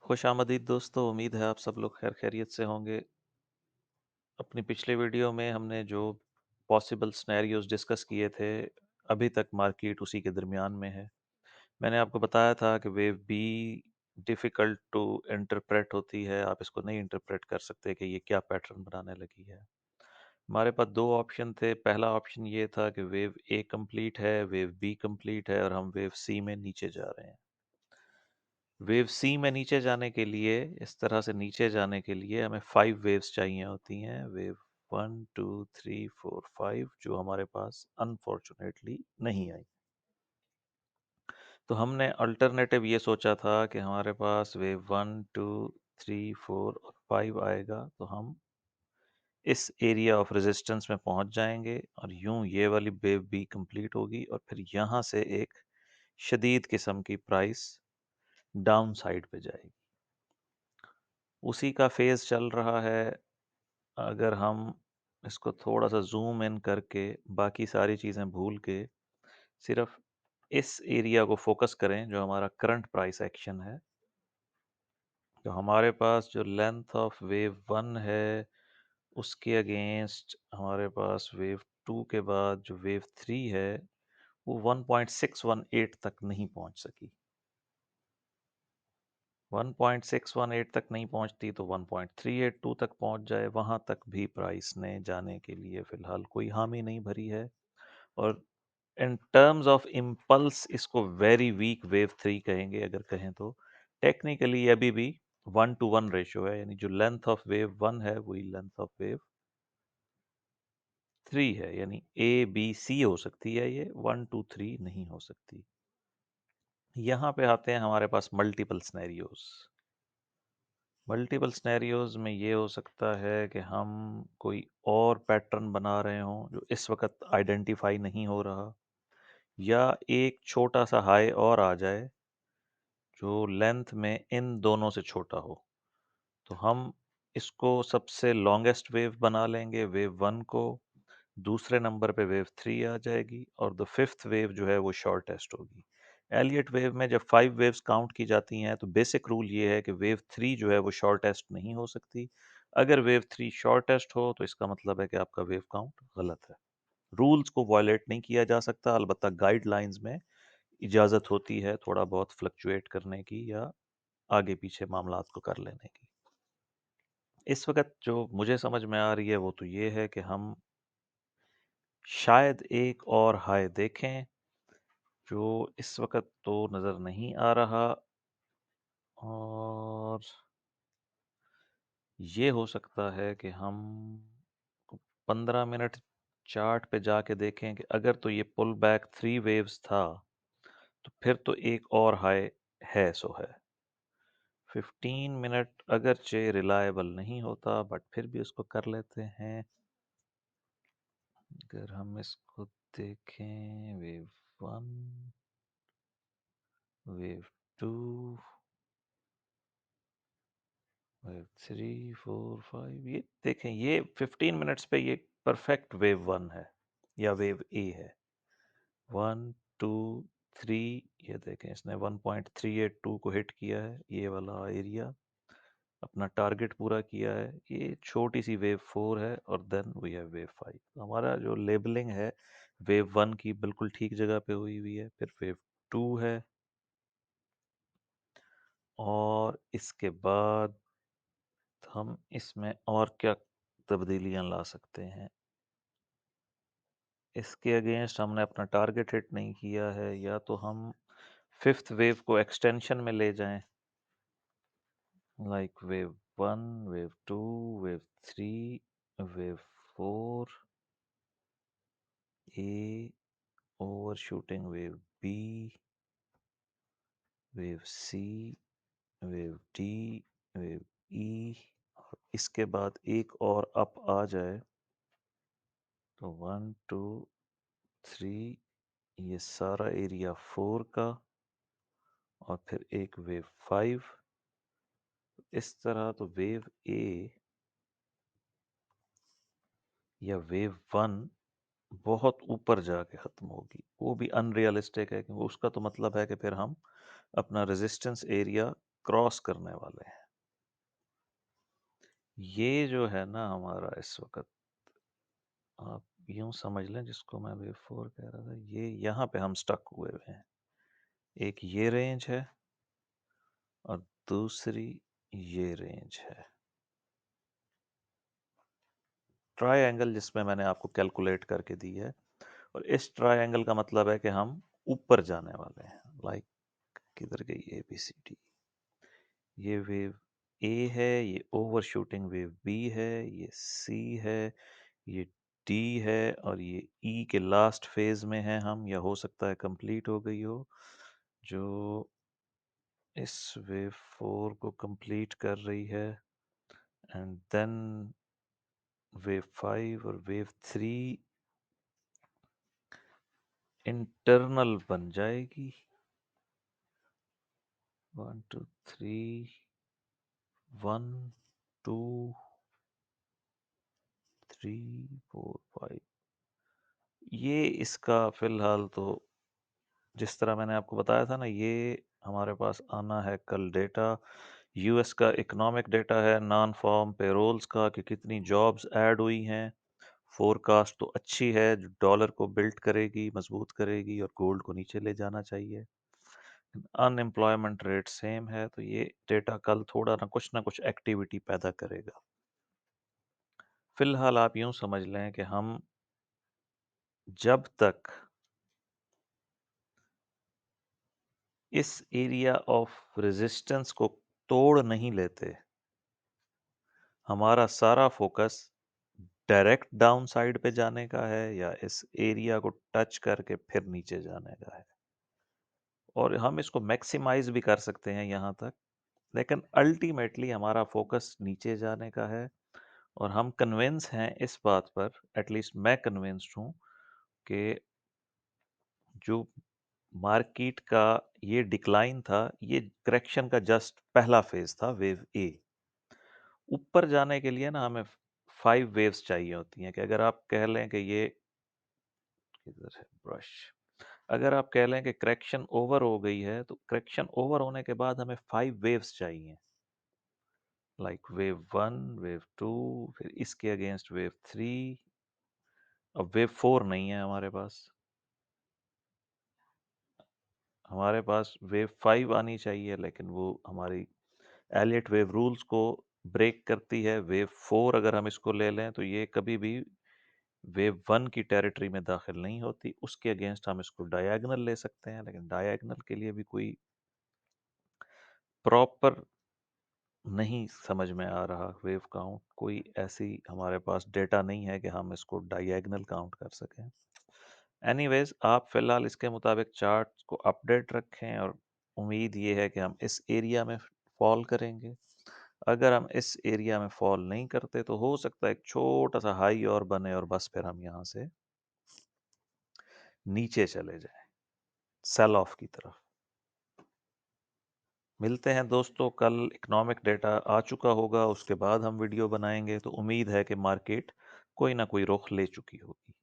खुशामदीद दोस्तों, उम्मीद है आप सब लोग खैर खैरियत से होंगे। अपनी पिछले वीडियो में हमने जो पॉसिबल सिनेरियोज डिस्कस किए थे, अभी तक मार्केट उसी के दरमियान में है। मैंने आपको बताया था कि wave be difficult to interpret होती है, आप इसको नहीं इंटरप्रेट कर सकते कि ये क्या पैटर्न बनाने लगी है। हमारे पास दो ऑप्शन थे। पहला ऑप्शन ये था कि वेव ए कंप्लीट है, वेव बी कंप्लीट है और हम वेव सी में नीचे जा रहे हैं। वेव सी में नीचे जाने के लिए, इस तरह से नीचे जाने के लिए हमें 5 वेव्स चाहिए होती हैं। वेव 1 2 3 4 5 जो हमारे पास अनफॉर्चुनेटली नहीं आई। तो हमने अल्टरनेटिव ये सोचा था कि हमारे पास वेव 1 2 3 4 और 5 आएगा तो हम इस एरिया ऑफ रेजिस्टेंस में पहुंच जाएंगे और यूं ये वाली वेव भी कंप्लीट होगी और फिर यहाँ से एक शदीद किस्म की प्राइस डाउन साइड पे जाएगी। उसी का फेज़ चल रहा है। अगर हम इसको थोड़ा सा जूम इन करके बाकी सारी चीज़ें भूल के सिर्फ इस एरिया को फोकस करें जो हमारा करंट प्राइस एक्शन है, तो हमारे पास जो लेंथ ऑफ वेव वन है उसके अगेंस्ट हमारे पास वेव टू के बाद जो वेव थ्री है वो 1.618 तक नहीं पहुंच सकी। 1.618 तक नहीं पहुंचती तो 1.382 तक पहुंच जाए, वहां तक भी प्राइस ने जाने के लिए फिलहाल कोई हामी नहीं भरी है। और इन टर्म्स ऑफ इम्पल्स इसको वेरी वीक वेव थ्री कहेंगे अगर कहें तो। टेक्निकली अभी भी 1 to 1 रेशियो है, यानी जो लेंथ ऑफ वेव वन है वही लेंथ ऑफ वेव थ्री है, यानी ए बी सी हो सकती है, ये 1 2 3 नहीं हो सकती। यहाँ पे आते हैं हमारे पास मल्टीपल स्नैरियोज। मल्टीपल स्नैरियोज में ये हो सकता है कि हम कोई और पैटर्न बना रहे हों जो इस वक्त आइडेंटिफाई नहीं हो रहा, या एक छोटा सा हाई और आ जाए जो लेंथ में इन दोनों से छोटा हो। तो हम इसको सबसे लॉन्गेस्ट वेव बना लेंगे, वेव वन को। दूसरे नंबर पे वेव थ्री आ जाएगी और द फिफ्थ वेव जो है वो शॉर्टेस्ट होगी। एलियट वेव में जब 5 वेव्स काउंट की जाती हैं तो बेसिक रूल ये है कि वेव थ्री जो है वो शॉर्टेस्ट नहीं हो सकती। अगर वेव थ्री शॉर्टेस्ट हो तो इसका मतलब है कि आपका वेव काउंट गलत है। रूल्स को वायलेट नहीं किया जा सकता, अलबत्ता गाइडलाइंस में इजाज़त होती है थोड़ा बहुत फ्लक्चुएट करने की या आगे पीछे मामलात को कर लेने की। इस वक्त जो मुझे समझ में आ रही है वो तो ये है कि हम शायद एक और हाई देखें जो इस वक्त तो नज़र नहीं आ रहा। और ये हो सकता है कि हम 15 मिनट चार्ट पे जाके देखें कि अगर तो ये पुल बैक थ्री वेव्स था तो फिर तो एक और हाई है सो है। 15 मिनट अगरचे रिलायबल नहीं होता बट फिर भी उसको कर लेते हैं। अगर हम इसको देखें, wave one, wave two, wave three four five, ये देखें, ये 15 मिनट्स पे ये परफेक्ट वेव वन है या वेव ए है। 1 2 3, ये देखें इसने 1.382 को हिट किया है, ये वाला एरिया अपना टारगेट पूरा किया है। ये छोटी सी वेव फोर है और then we have wave five. हमारा जो लेबलिंग है वेव वन की बिल्कुल ठीक जगह पे हुई हुई है। फिर वेव टू है और इसके बाद हम इसमें और क्या तब्दीलियां ला सकते हैं। इसके अगेंस्ट हमने अपना टारगेट हिट नहीं किया है, या तो हम फिफ्थ वेव को एक्सटेंशन में ले जाएं, like wave one, wave two, wave three, wave four, A, overshooting wave B, wave C, wave D, wave E, और इसके बाद एक और अप आ जाए तो 1 2 3, ये सारा एरिया फोर का और फिर एक वेव फाइव। इस तरह तो वेव ए या वेव वन बहुत ऊपर जाके ख़त्म होगी। वो भी अनरियलिस्टिक है, क्योंकि उसका तो मतलब है कि फिर हम अपना रेजिस्टेंस एरिया क्रॉस करने वाले हैं। ये जो है ना हमारा इस वक़्त, आप यूँ समझ लें, जिसको मैं वेव 4 कह रहा था, ये यहाँ पे हम स्टक हुए हुए हैं। एक ये रेंज है और दूसरी ये रेंज है। ट्रायंगल जिसमें मैंने आपको कैलकुलेट करके दी है, और इस ट्रायंगल का मतलब है कि हम ऊपर जाने वाले हैं। लाइक किधर गई ए बी सी डी, ये वेव ए है, ये ओवरशूटिंग वेव बी है, ये सी है, ये डी है, और ये ई के लास्ट फेज में है हम, या हो सकता है कंप्लीट हो गई हो, जो इस वेव 4 को कंप्लीट कर रही है। एंड देन वेव 5 और वेव 3 इंटरनल बन जाएगी। 1 2 3, 1 2 3 4 5। ये इसका फिलहाल तो, जिस तरह मैंने आपको बताया था ना, ये हमारे पास आना है कल डेटा। यूएस का इकोनॉमिक डेटा है, नॉन फॉर्म पेरोल्स का, कि कितनी जॉब्स ऐड हुई हैं। फोरकास्ट तो अच्छी है, जो डॉलर को बिल्ड करेगी, मजबूत करेगी, और गोल्ड को नीचे ले जाना चाहिए। अनएम्प्लॉयमेंट रेट सेम है, तो ये डेटा कल थोड़ा ना कुछ एक्टिविटी पैदा करेगा। फिलहाल आप यूं समझ लें कि हम जब तक इस एरिया ऑफ रेजिस्टेंस को तोड़ नहीं लेते, हमारा सारा फोकस डायरेक्ट डाउन साइड पे जाने का है, या इस एरिया को टच करके फिर नीचे जाने का है। और हम इसको मैक्सिमाइज भी कर सकते हैं यहाँ तक, लेकिन अल्टीमेटली हमारा फोकस नीचे जाने का है। और हम कन्विंस हैं इस बात पर, एटलीस्ट मैं कन्विंस्ड हूँ, कि जो मार्केट का ये डिक्लाइन था, ये करेक्शन का जस्ट पहला फेज था, वेव ए। ऊपर जाने के लिए ना हमें 5 वेव्स चाहिए होती हैं, कि अगर आप कह लें कि ये किधर है ब्रश, अगर आप कह लें कि करेक्शन ओवर हो गई है, तो करेक्शन ओवर होने के बाद हमें 5 वेव्स चाहिए। लाइक वेव 1, वेव 2, फिर इसके अगेंस्ट वेव 3। अब वेव 4 नहीं है हमारे पास, हमारे पास वेव 5 आनी चाहिए, लेकिन वो हमारी एलियट वेव रूल्स को ब्रेक करती है। वेव 4 अगर हम इसको ले लें, तो ये कभी भी वेव 1 की टेरिटरी में दाखिल नहीं होती। उसके अगेंस्ट हम इसको डायगोनल ले सकते हैं, लेकिन डायगोनल के लिए भी कोई प्रॉपर नहीं समझ में आ रहा वेव काउंट। कोई ऐसी हमारे पास डेटा नहीं है कि हम इसको डायगोनल काउंट कर सकें। एनीवेज, आप फिलहाल इसके मुताबिक चार्ट को अपडेट रखें, और उम्मीद ये है कि हम इस एरिया में फॉल करेंगे। अगर हम इस एरिया में फॉल नहीं करते, तो हो सकता है एक छोटा सा हाई और बने, और बस फिर हम यहाँ से नीचे चले जाएं, सेल ऑफ की तरफ। मिलते हैं दोस्तों कल। इकोनॉमिक डेटा आ चुका होगा, उसके बाद हम वीडियो बनाएंगे, तो उम्मीद है कि मार्केट कोई ना कोई रुख ले चुकी होगी।